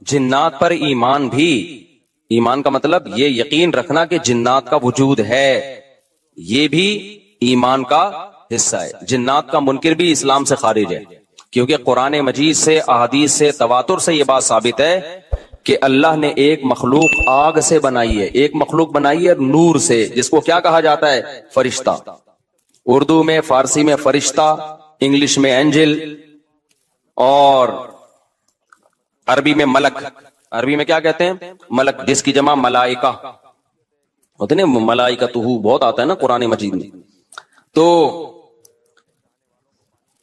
جنات پر ایمان بھی، ایمان کا مطلب یہ یقین رکھنا کہ جنات کا وجود ہے، یہ بھی ایمان کا حصہ ہے۔ جنات کا منکر بھی اسلام سے خارج ہے، کیونکہ قرآن مجید سے، احادیث سے، تواتر سے یہ بات ثابت ہے کہ اللہ نے ایک مخلوق آگ سے بنائی ہے، ایک مخلوق بنائی ہے نور سے، جس کو کیا کہا جاتا ہے؟ فرشتہ۔ اردو میں، فارسی میں فرشتہ، انگلش میں اینجل، اور عربی میں ملک۔ عربی میں کیا کہتے ہیں؟ ملک، جس کی جمع ملائکہ ہوتے ہیں، ملائکتہ بہت آتا ہے نا قرآن مجید میں۔ تو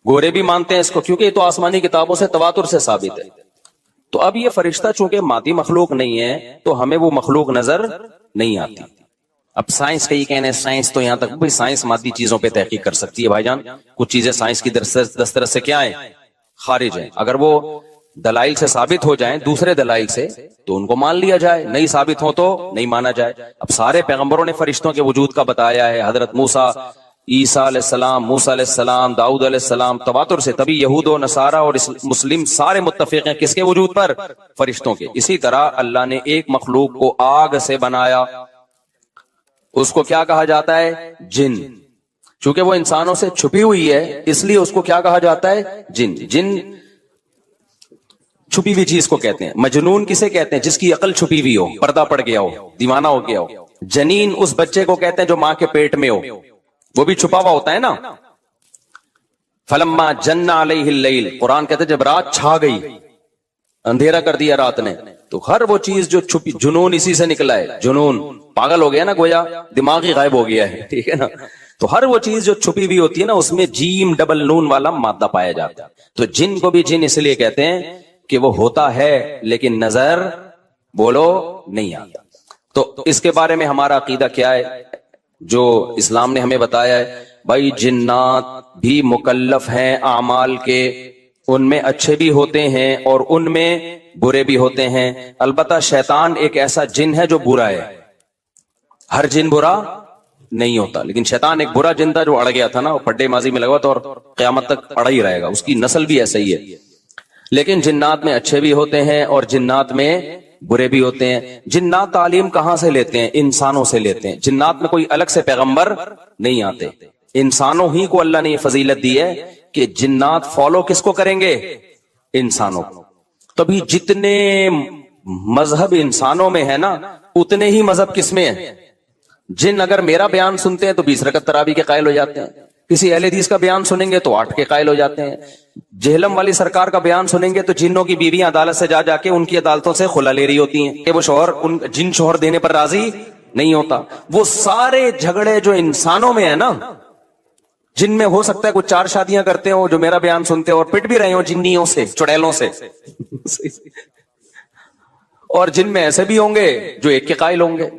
گورے بھی مانتے ہیں اس کو، کیونکہ یہ تو آسمانی کتابوں سے، تواتر سے ثابت ہے۔ تو اب یہ فرشتہ چونکہ مادی مخلوق نہیں ہے تو ہمیں وہ مخلوق نظر نہیں آتی۔ اب سائنس کا یہ کہنا ہے، سائنس تو یہاں تک بھائی سائنس مادی چیزوں پہ تحقیق کر سکتی ہے بھائی جان، کچھ چیزیں سائنس کی دسترس سے کیا ہیں؟ خارج ہیں۔ اگر وہ دلائل سے ثابت ہو جائیں، دوسرے دلائل سے، تو ان کو مان لیا جائے، نہیں ثابت ہو تو نہیں مانا جائے۔ اب سارے پیغمبروں نے فرشتوں کے وجود کا بتایا ہے، حضرت موسیٰ، عیسیٰ علیہ السلام، موسیٰ علیہ السلام، داؤد علیہ السلام، تواتر سے۔ تبھی یہود و نصارہ اور مسلم سارے متفق ہیں کس کے وجود پر؟ فرشتوں کے۔ اسی طرح اللہ نے ایک مخلوق کو آگ سے بنایا، اس کو کیا کہا جاتا ہے؟ جن۔ چونکہ وہ انسانوں سے چھپی ہوئی ہے اس لیے اس کو کیا کہا جاتا ہے؟ جن۔ جن چھپی ہوئی چیز کو کہتے ہیں۔ مجنون کسے کہتے ہیں؟ جس کی عقل چھپی ہوئی ہو، پردہ پڑ گیا ہو، دیوانہ ہو گیا ہو۔ جنین اس بچے کو کہتے ہیں جو ماں کے پیٹ میں ہو، وہ بھی چھپا ہوا ہوتا ہے نا۔ فلما جن علیہ اللیل، قرآن کہتے ہیں جب رات چھا گئی، اندھیرا کر دیا رات نے، تو ہر وہ چیز جو چھپی، جنون اسی سے نکلا ہے۔ جنون پاگل ہو گیا نا، گویا دماغ ہی غائب ہو گیا ہے، ٹھیک ہے نا۔ تو ہر وہ چیز جو چھپی ہوئی ہوتی ہے نا، اس میں جیم ڈبل نون والا مادہ پایا جاتا ہے۔ تو جن کو بھی جن اس لیے کہتے ہیں کہ وہ ہوتا ہے لیکن نظر بولو نہیں آتا۔ تو اس کے بارے میں ہمارا عقیدہ کیا ہے جو اسلام نے ہمیں بتایا ہے؟ بھائی جنات بھی مکلف ہیں اعمال کے، ان میں اچھے بھی ہوتے ہیں اور ان میں برے بھی ہوتے ہیں۔ البتہ شیطان ایک ایسا جن ہے جو برا ہے، ہر جن برا نہیں ہوتا، لیکن شیطان ایک برا جن تھا جو اڑ گیا تھا نا، وہ پڈے ماضی میں لگا تھا اور قیامت تک اڑا ہی رہے گا، اس کی نسل بھی ایسا ہی ہے۔ لیکن جنات میں اچھے بھی ہوتے ہیں اور جنات میں برے بھی ہوتے ہیں۔ جنات تعلیم کہاں سے لیتے ہیں؟ انسانوں سے لیتے ہیں۔ جنات میں کوئی الگ سے پیغمبر نہیں آتے، انسانوں ہی کو اللہ نے یہ فضیلت دی ہے کہ جنات فالو کس کو کریں گے؟ انسانوں کو۔ تبھی جتنے مذہب انسانوں میں ہے نا، اتنے ہی مذہب کس میں ہے؟ جن اگر میرا بیان سنتے ہیں تو 20 رکعت تراویح کے قائل ہو جاتے ہیں، کسی اہل حدیث کا بیان سنیں گے تو 8 کے قائل ہو جاتے ہیں، جہلم والی سرکار کا بیان سنیں گے تو جنوں کی بیویاں عدالت سے جا کے ان کی عدالتوں سے خلا لے رہی ہوتی ہیں کہ وہ شوہر جن شوہر دینے پر راضی نہیں ہوتا۔ وہ سارے جھگڑے جو انسانوں میں ہے نا، جن میں ہو سکتا ہے کچھ 4 شادیاں کرتے ہوں جو میرا بیان سنتے اور پٹ بھی رہے ہوں جنیوں سے، چڑیلوں سے، اور جن میں ایسے بھی ہوں گے جو 1 کے قائل ہوں گے۔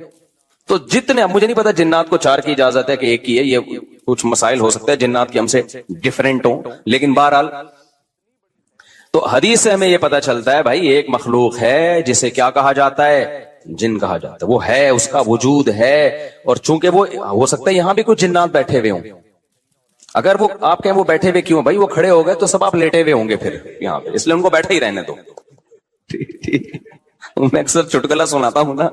تو جتنے، مجھے نہیں پتا جنات کو 4 کی اجازت ہے کہ 1 کی ہے، یہ کچھ مسائل ہو سکتا ہے جنات کی ہم سے ڈیفرنٹ ہوں، لیکن بہرحال تو حدیث سے ہمیں یہ پتا چلتا ہے بھائی ایک مخلوق ہے جسے کیا کہا جاتا ہے؟ جن کہا جاتا ہے۔ وہ ہے، اس کا وجود ہے، اور چونکہ وہ ہو سکتا ہے یہاں بھی کچھ جنات بیٹھے ہوئے ہوں۔ اگر وہ آپ کہیں وہ بیٹھے ہوئے کیوں؟ بھائی وہ کھڑے ہو گئے تو سب آپ لیٹے ہوئے ہوں گے پھر یہاں پہ، اس لیے ان کو بیٹھے ہی رہنے دو۔ میں اکثر چٹکلا سناتا ہوں نا،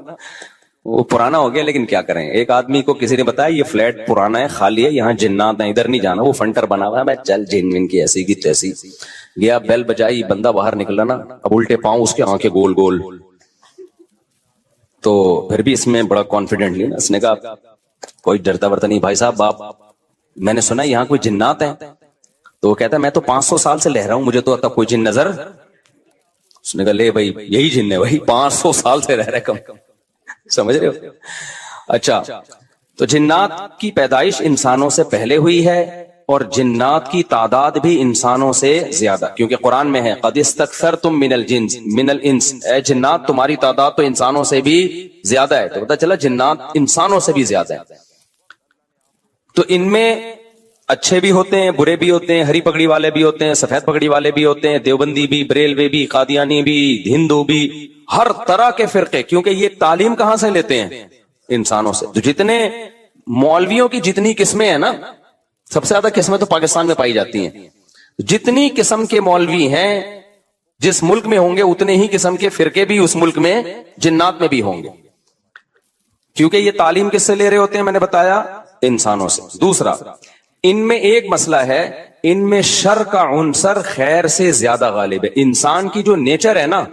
وہ پرانا ہو گیا لیکن کیا کریں، ایک آدمی کو کسی نے بتایا یہ فلیٹ پرانا ہے، خالی ہے، یہاں جنات ہیں، ادھر نہیں جانا، وہ فنٹر بنا ہوا ہے۔ میں چل جن کی ایسی کی تیسی گیا، بیل بجائی، بندہ باہر نکلا نا، اب الٹے پاؤں اس کے آنکھیں گول گول، تو پھر بھی اس میں بڑا کانفیڈنٹ نہیں نا، اس نے کہا کوئی ڈرتا ورتا نہیں بھائی صاحب، آپ میں نے سنا یہاں کوئی جنات ہیں؟ تو وہ کہتا ہے میں تو 500 سال سے لہ رہا ہوں، مجھے تو تب کوئی جن نظر۔ اس نے کہا لے بھائی یہی جن ہے بھائی، 500 سال سے رہ رہے کم، سمجھ رہے ہو؟ اچھا، تو جنات کی پیدائش انسانوں سے پہلے ہوئی ہے اور جنات کی تعداد بھی انسانوں سے زیادہ، کیونکہ قرآن میں ہے قد استکثرتم من الانس، اے جنات تمہاری تعداد تو انسانوں سے بھی زیادہ ہے۔ تو پتہ چلا جنات انسانوں سے بھی زیادہ ہے۔ تو ان میں اچھے بھی ہوتے ہیں، برے بھی ہوتے ہیں، ہری پگڑی والے بھی ہوتے ہیں، سفید پگڑی والے بھی ہوتے ہیں، دیوبندی بھی، بریلوی بھی، قادیانی بھی، ہندو بھی، ہر طرح کے فرقے، کیونکہ یہ تعلیم کہاں سے لیتے ہیں؟ انسانوں سے۔ تو جتنے مولویوں کی جتنی قسمیں ہیں نا، سب سے زیادہ قسمیں تو پاکستان میں پائی جاتی ہیں، جتنی قسم کے مولوی ہیں جس ملک میں ہوں گے اتنے ہی قسم کے فرقے بھی اس ملک میں جنات میں بھی ہوں گے، کیونکہ یہ تعلیم کس سے لے رہے ہوتے ہیں؟ میں نے بتایا انسانوں سے۔ دوسرا، ان میں ایک مسئلہ ہے، ان میں شر کا عنصر خیر سے زیادہ غالب ہے۔ انسان کی جو نیچر ہے نا،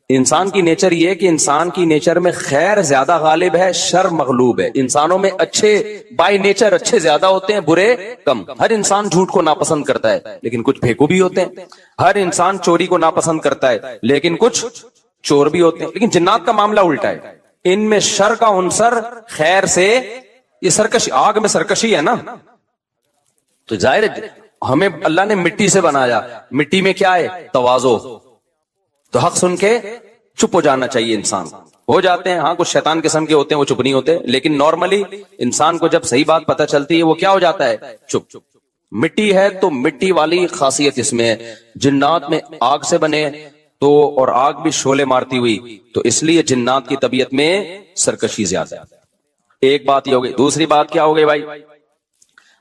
انسان کی نیچر یہ ہے کہ انسان کی نیچر میں خیر زیادہ غالب ہے، شر مغلوب ہے۔ انسانوں میں اچھے بائی نیچر اچھے زیادہ ہوتے ہیں، برے کم۔ ہر انسان جھوٹ کو ناپسند کرتا ہے لیکن کچھ پھیکو بھی ہوتے ہیں، ہر انسان چوری کو ناپسند کرتا ہے لیکن کچھ چور بھی ہوتے ہیں۔ لیکن جنات کا معاملہ الٹا ہے، ان میں شر کا عنصر خیر سے، یہ سرکشی، آگ میں سرکشی ہے نا، تو ظاہر ہے ہمیں اللہ نے مٹی سے بنایا، مٹی میں کیا ہے؟ تواضع۔ تو حق سن کے چپ ہو جانا چاہیے انسان۔ ہو جاتے ہیں ہاں کچھ شیطان قسم کے ہوتے ہیں وہ چپ نہیں ہوتے، لیکن نارملی انسان کو جب صحیح بات پتہ چلتی ہے وہ کیا ہو جاتا ہے؟ چپ۔ مٹی ہے تو مٹی والی خاصیت اس میں ہے۔ جنات میں آگ سے بنے تو، اور آگ بھی شعلے مارتی ہوئی، تو اس لیے جنات کی طبیعت میں سرکشی زیادہ ہے۔ ایک بات یہ ہو گئی۔ دوسری بات کیا ہو گئی بھائی؟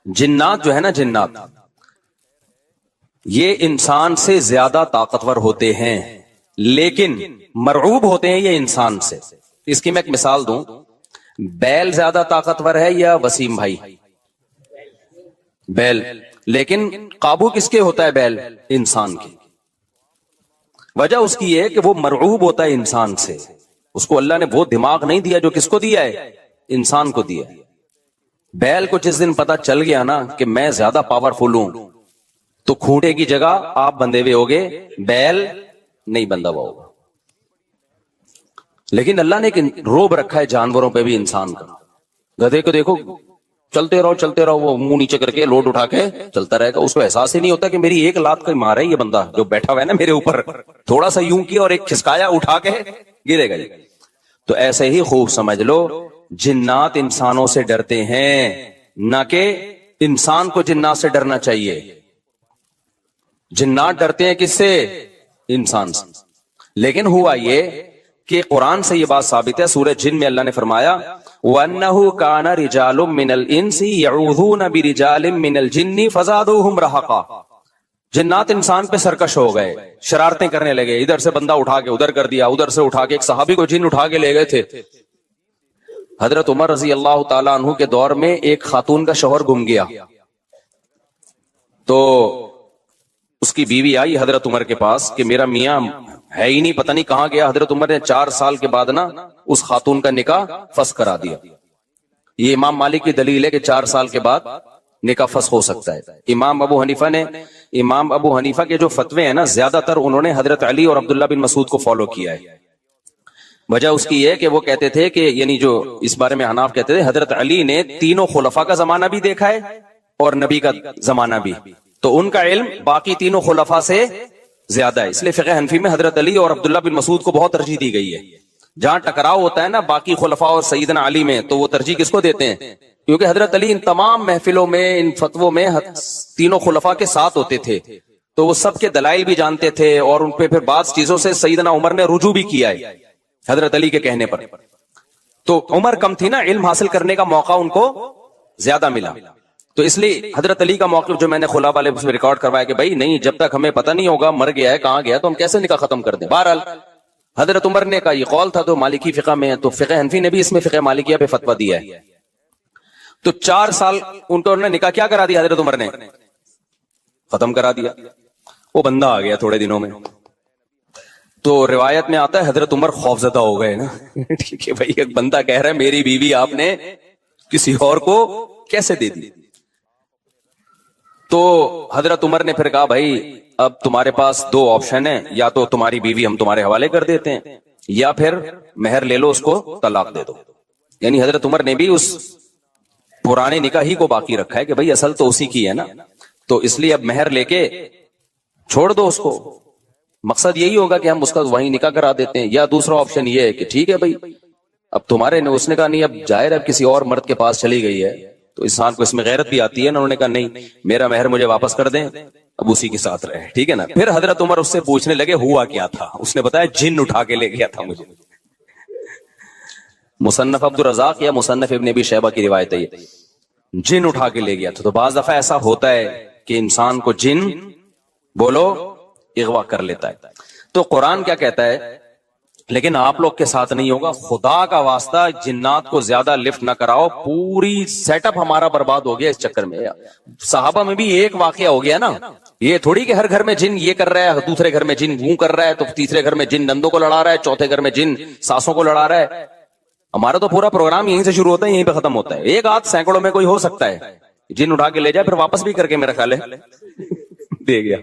جنات جو ہے نا، جنات یہ انسان سے زیادہ طاقتور ہوتے ہیں لیکن مرعوب ہوتے ہیں یہ انسان سے۔ اس کی میں ایک مثال دوں، بیل زیادہ طاقتور ہے یا وسیم بھائی؟ بیل، لیکن قابو کس کے ہوتا ہے بیل؟ انسان کی۔ وجہ اس کی ہے کہ وہ مرعوب ہوتا ہے انسان سے، اس کو اللہ نے وہ دماغ نہیں دیا جو کس کو دیا ہے؟ انسان کو دیا۔ بیل کو جس دن پتا چل گیا نا کہ میں زیادہ پاورفل ہوں، تو کھوٹے کی جگہ آپ بندھے ہوئے ہوگے، بیل نہیں بندھا ہوا ہوگا۔ لیکن اللہ نے ایک روب رکھا ہے جانوروں پہ بھی انسان کا۔ گدھے کو دیکھو، چلتے رہو، وہ منہ نیچے کر کے لوڈ اٹھا کے چلتا رہے گا، اس کو احساس ہی نہیں ہوتا کہ میری ایک لات کا مارا ہے یہ بندہ جو بیٹھا ہوا ہے نا میرے اوپر، تھوڑا سا یوں کیا اور ایک کھسکایا، اٹھا کے گرے گا۔ تو ایسے ہی خوب سمجھ لو، جنات انسانوں سے ڈرتے ہیں، نہ کہ انسان کو جنات سے ڈرنا چاہیے۔ جنات ڈرتے ہیں کس سے؟ انسان سے۔ لیکن ہوا یہ کہ قرآن سے یہ بات ثابت ہے، سورہ جن میں اللہ نے فرمایا وَأَنَّهُ كَانَ رِجَالٌ مِّنَ الْإِنسِ يَعُوذُونَ بِرِجَالٍ مِّنَ الْجِنِّ فَزَادُوهُمْ رَهَقًا۔ جنات انسان پہ سرکش ہو گئے، شرارتیں کرنے لگے، ادھر سے بندہ اٹھا کے ادھر کر دیا، ادھر سے اٹھا کے، ایک صحابی کو جن اٹھا کے لے گئے تھے۔ حضرت عمر رضی اللہ تعالیٰ عنہ کے دور میں ایک خاتون کا شوہر گم گیا، تو اس کی بیوی آئی حضرت عمر کے پاس کہ میرا میاں ہے ہی نہیں، پتہ نہیں کہاں گیا۔ حضرت عمر نے 4 سال کے بعد نا اس خاتون کا نکاح فسخ کرا دیا۔ یہ امام مالک کی دلیل ہے کہ 4 سال کے بعد نکاح فسخ ہو سکتا ہے۔ امام ابو حنیفہ کے جو فتوے ہیں نا، زیادہ تر انہوں نے حضرت علی اور عبداللہ بن مسعود کو فالو کیا ہے۔ وجہ اس کی یہ کہ وہ کہتے تھے کہ، یعنی جو اس بارے میں حناف کہتے تھے، حضرت علی نے تینوں خلفاء کا زمانہ بھی دیکھا ہے اور نبی کا زمانہ بھی، تو ان کا علم باقی تینوں خلفاء سے زیادہ ہے۔ اس لیے فقہ حنفی میں حضرت علی اور عبداللہ بن مسعود کو بہت ترجیح دی گئی ہے۔ جہاں ٹکراؤ ہوتا ہے نا باقی خلفاء اور سیدنا علی میں، تو وہ ترجیح کس کو دیتے ہیں؟ کیونکہ حضرت علی ان تمام محفلوں میں، ان فتووں میں تینوں خلفاء کے ساتھ ہوتے تھے، تو وہ سب کے دلائل بھی جانتے تھے، اور ان پہ پھر بعض چیزوں سے سیدنا عمر نے رجوع بھی کیا ہے حضرت علی کے کہنے پر۔ تو عمر کم تھی نا، علم حاصل کرنے کا موقع ان کو زیادہ ملا، تو اس لیے حضرت علی کا موقف جو میں نے خلا والے میں ریکارڈ کروایا کہ بھائی نہیں، جب تک ہمیں پتہ نہیں ہوگا مر گیا ہے کہاں گیا تو ہم کیسے نکاح ختم کر دیں۔ بہرحال حضرت عمر نے کا یہ قول تھا، تو مالکی فقہ میں ہے، تو فقہ حنفی نے بھی اس میں فقہ مالکیہ پہ فتویٰ دیا ہے۔ تو 4 سال ان کو نکاح کیا کرا دیا حضرت عمر نے؟ ختم کرا دیا۔ وہ بندہ آ گیا تھوڑے دنوں میں، تو روایت میں آتا ہے حضرت عمر خوفزدہ ہو گئے نا ٹھیک ہے بھائی، ایک بندہ کہہ رہا ہے میری بیوی آپ نے کسی اور کو کیسے دے دی؟ تو حضرت عمر نے پھر کہا بھائی اب تمہارے پاس 2 آپشن ہیں، یا تو تمہاری بیوی ہم تمہارے حوالے کر دیتے ہیں، یا پھر مہر لے لو، اس کو طلاق دے دو۔ یعنی حضرت عمر نے بھی اس پرانے نکاح ہی کو باقی رکھا ہے کہ بھائی اصل تو اسی کی ہے نا، تو اس لیے اب مہر لے کے چھوڑ دو اس کو۔ مقصد یہی ہوگا کہ ہم اس کا وہیں نکاح کرا دیتے ہیں۔ یا دوسرا آپشن یہ ہے کہ ٹھیک ہے بھائی اب تمہارے نے، اس نے کہا نہیں اب ظاہر اب کسی اور مرد کے پاس چلی گئی ہے، تو انسان کو اس میں غیرت بھی آتی ہے نا، انہوں نے کہا نہیں میرا مہر مجھے واپس کر دیں، اب اسی کے ساتھ رہے، ٹھیک ہے نا۔ پھر حضرت عمر اس سے پوچھنے لگے ہوا کیا تھا، اس نے بتایا جن اٹھا کے لے گیا تھا مجھے۔ مصنف عبد الرزاق یا مصنف ابن ابی شیبہ کی روایت ہے، جن اٹھا کے لے گیا تھا۔ تو بعض دفعہ ایسا ہوتا ہے کہ انسان کو جن بولو اغوا کر لیتا ہے. تو قرآن کیا کہتا ہے, لیکن آپ لوگ کے ساتھ نہیں ہوگا, خدا کا واسطہ جنات کو زیادہ لفٹ نہ کراؤ, پوری سیٹ اپ ہمارا برباد ہو گیا اس چکر میں. صحابہ میں بھی ایک واقعہ ہو گیا نا, یہ تھوڑی کہ ہر گھر میں جن یہ کر رہا ہے, دوسرے گھر میں جن وہ کر رہا ہے, تو تیسرے گھر میں جن نندوں کو لڑا رہا ہے, چوتھے گھر میں جن ساسوں کو لڑا رہا ہے. ہمارا تو پورا پروگرام یہیں سے شروع ہوتا ہے, یہیں پہ ختم ہوتا ہے. ایک آدھ سینکڑوں میں کوئی ہو سکتا ہے جن اٹھا کے لے جائے, پھر واپس بھی کر کے میرا خیال ہے دے گیا.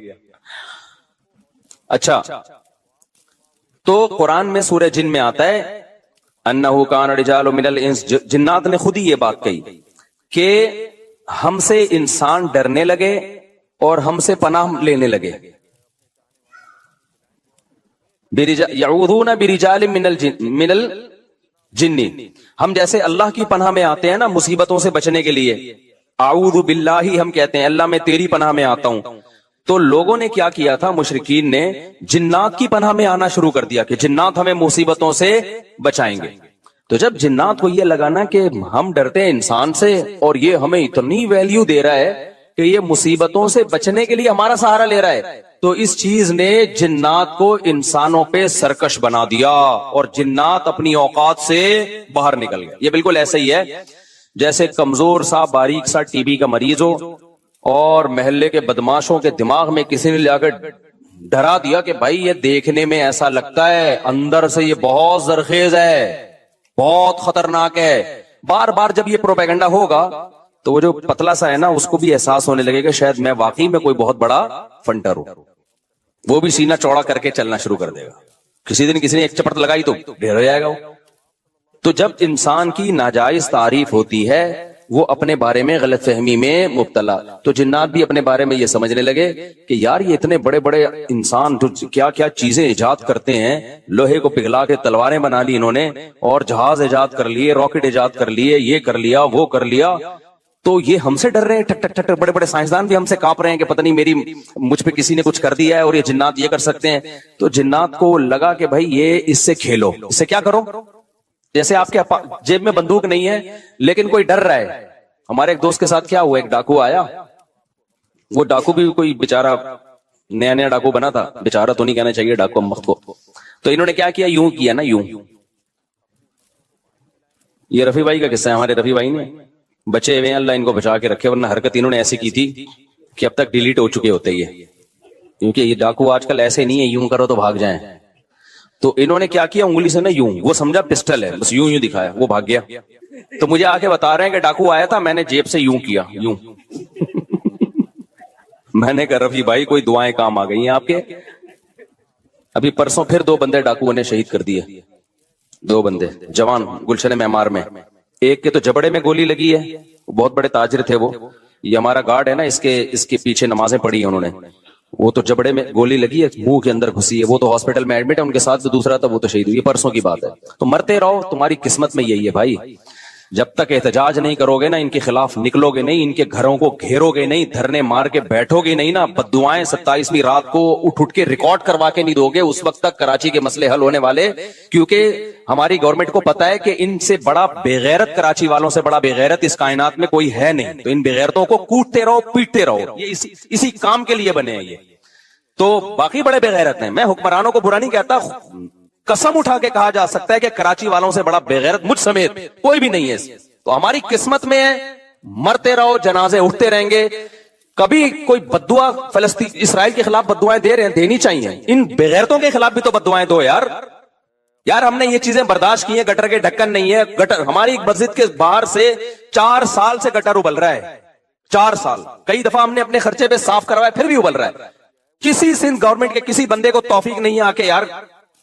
اچھا, تو قرآن میں سورہ جن میں آتا ہے انہو کان رجال من الانس, جنات نے خود ہی یہ بات کہی کہ ہم سے انسان ڈرنے لگے اور ہم سے پناہ لینے لگے. یعوذون برجال من الجن, ہم جیسے اللہ کی پناہ میں آتے ہیں نا مصیبتوں سے بچنے کے لیے, اعوذ باللہ ہم کہتے ہیں اللہ میں تیری پناہ میں آتا ہوں. تو لوگوں نے کیا کیا تھا, مشرکین نے جنات کی پناہ میں آنا شروع کر دیا کہ جنات ہمیں مصیبتوں سے بچائیں گے. تو جب جنات کو یہ لگا نا کہ ہم ڈرتے ہیں انسان سے اور یہ ہمیں اتنی ویلیو دے رہا ہے کہ یہ مصیبتوں سے بچنے کے لیے ہمارا سہارا لے رہا ہے, تو اس چیز نے جنات کو انسانوں پہ سرکش بنا دیا اور جنات اپنی اوقات سے باہر نکل گئے. یہ بالکل ایسا ہی ہے جیسے کمزور سا باریک سا ٹی بی کا مریض ہو اور محلے کے بدماشوں کے دماغ میں کسی نے لا کر ڈرا دیا کہ بھائی یہ دیکھنے میں ایسا لگتا ہے, اندر سے یہ بہت زرخیز ہے, بہت خطرناک ہے. بار بار جب یہ پروپیگنڈا ہوگا تو وہ جو پتلا سا ہے نا اس کو بھی احساس ہونے لگے کہ شاید میں واقعی میں کوئی بہت بڑا فنٹر ہوں, وہ بھی سینہ چوڑا کر کے چلنا شروع کر دے گا. کسی دن کسی نے ایک چپٹ لگائی تو ڈھیر ہو جائے گا وہ. تو جب انسان کی ناجائز تعریف ہوتی ہے وہ اپنے بارے میں غلط فہمی میں مبتلا, تو جنات بھی اپنے بارے میں یہ سمجھنے لگے کہ یار یہ اتنے بڑے بڑے انسان جو کیا کیا چیزیں ایجاد کرتے ہیں, لوہے کو پگھلا کے تلواریں بنا لی انہوں نے, اور جہاز ایجاد کر لیے, راکٹ ایجاد کر لیے, یہ کر لیا وہ کر لیا, تو یہ ہم سے ڈر رہے ہیں. ٹک ٹک ٹک, بڑے بڑے سائنسدان بھی ہم سے کانپ رہے ہیں کہ پتہ نہیں مجھ پہ کسی نے کچھ کر دیا ہے اور یہ جنات یہ کر سکتے ہیں. تو جنات کو لگا کہ بھائی یہ اس سے کھیلو, اس سے کیا کرو, جیسے آپ کے جیب میں بندوق نہیں ہے لیکن کوئی ڈر رہا ہے. ہمارے ایک دوست کے ساتھ کیا ہوا, ایک ڈاکو آیا, وہ ڈاکو بھی کوئی بیچارہ نیا نیا ڈاکو بنا تھا, بیچارہ تو نہیں کہنا چاہیے ڈاکو مخت کو. تو انہوں نے کیا کیا, یوں کیا نا, یوں. یہ رفیع بھائی کا قصہ ہے, ہمارے رفیع بھائی نے بچے ہوئے ہیں, اللہ ان کو بچا کے رکھے, ورنہ حرکت انہوں نے ایسی کی تھی کہ اب تک ڈیلیٹ ہو چکے ہوتے یہ, کیونکہ یہ ڈاکو آج کل ایسے نہیں ہے یوں کرو تو بھاگ جائیں. تو انہوں نے کیا کیا, انگلی سے نا یوں, وہ سمجھا پسٹل ہے, بس یوں یوں دکھایا, وہ بھاگ گیا. تو مجھے آ کے بتا رہے ہیں کہ ڈاکو آیا تھا, میں نے جیب سے یوں کیا, یوں. میں نے کہا رفیع بھائی کوئی دعائیں کام آ گئی ہیں آپ کے. ابھی پرسوں پھر 2 بندے ڈاکوؤں نے شہید کر دیے, 2 بندے جوان گلشن معمار میں. ایک کے تو جبڑے میں گولی لگی ہے, بہت بڑے تاجر تھے وہ, یہ ہمارا گارڈ ہے نا اس کے پیچھے نمازیں پڑھی ہیں انہوں نے, وہ تو جبڑے میں گولی لگی ہے, منہ کے اندر گھسی ہے, وہ تو ہاسپٹل میں ایڈمٹ ہے, ان کے ساتھ جو دوسرا تھا وہ تو شہید ہوئی, یہ پرسوں کی بات ہے. تو مرتے رہو, تمہاری قسمت میں یہی ہے بھائی. جب تک احتجاج نہیں کرو گے نا, ان کے خلاف نکلو گے نہیں, ان کے گھروں کو گھیرو گے نہیں, دھرنے مار کے بیٹھو گے نہیں نا, بددعائیں 27ویں رات کو اٹھ کے ریکارڈ کروا کے نہیں دو گے, اس وقت تک کراچی کے مسئلے حل ہونے والے. کیونکہ ہماری گورنمنٹ کو پتا ہے کہ ان سے بڑا بےغیرت, کراچی والوں سے بڑا بےغیرت اس کائنات میں کوئی ہے نہیں. تو ان بےغیرتوں کو کوٹتے رہو, پیٹتے رہو, یہ اسی کام کے لیے بنے ہیں یہ. تو باقی بڑے بےغیرت ہیں, میں حکمرانوں کو برا نہیں کہتا, قسم اٹھا کے کہا جا سکتا ہے کہ کراچی والوں سے بڑا بےغیرت مجھ سمیت کوئی بھی نہیں ہے. تو ہماری قسمت میں ہے, مرتے رہو, جنازے اٹھتے رہیں گے. کبھی کوئی بددعا فلسطین اسرائیل کے خلاف بددعائیں دے رہے ہیں, دینی چاہیے. ان بےغیرتوں کے خلاف بھی تو بددعائیں دو یار. یار ہم نے یہ چیزیں برداشت کی ہیں, گٹر کے ڈھکن نہیں ہے, گٹر ہماری مسجد کے باہر سے 4 سال سے گٹر ابل رہا ہے, 4 سال. کئی دفعہ ہم نے اپنے خرچے پہ صاف کروایا, پھر بھی ابل رہا ہے. کسی سندھ گورنمنٹ کے کسی بندے کو توفیق نہیں آ کے, یار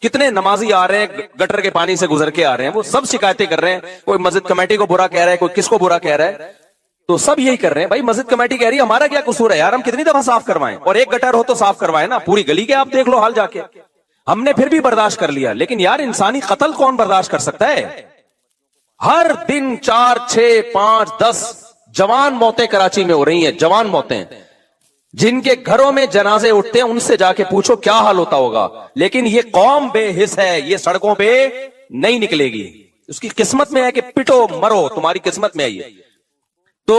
کتنے نمازی آ رہے ہیں گٹر کے پانی سے گزر کے آ رہے ہیں, وہ سب شکایتیں کر رہے ہیں. کوئی مسجد کمیٹی کو برا کہہ رہا ہے, کوئی کس کو برا کہہ رہا ہے, تو سب یہی کر رہے ہیں. بھائی مسجد کمیٹی کہہ رہی ہے ہمارا کیا قصور ہے یار, ہم کتنی دفعہ صاف کروائیں, اور ایک گٹر ہو تو صاف کروائیں نا, پوری گلی کے آپ دیکھ لو حال جا کے. ہم نے پھر بھی برداشت کر لیا, لیکن یار انسانی قتل کون برداشت کر سکتا ہے. ہر دن 4 6 5 10 جوان موتیں کراچی میں ہو رہی ہیں, جوان موتیں. جن کے گھروں میں جنازے اٹھتے ہیں ان سے جا کے پوچھو کیا حال ہوتا ہوگا. لیکن یہ قوم بے حس ہے, یہ سڑکوں پہ نہیں نکلے گی. اس کی قسمت میں ہے کہ پٹو مرو, تمہاری قسمت میں ہے یہ. تو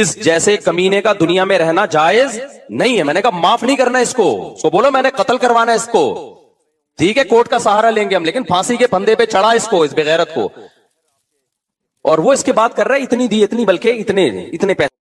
اس جیسے کمینے کا دنیا میں رہنا جائز نہیں ہے. میں نے کہا معاف نہیں کرنا اس کو بولو میں نے قتل کروانا ہے اس کو. ٹھیک ہے کورٹ کا سہارا لیں گے ہم, لیکن پھانسی کے پھندے پہ چڑھا اس کو, اس بغیرت کو. اور وہ اس کے بات کر رہا ہے اتنی دی اتنی, بلکہ اتنے پیسے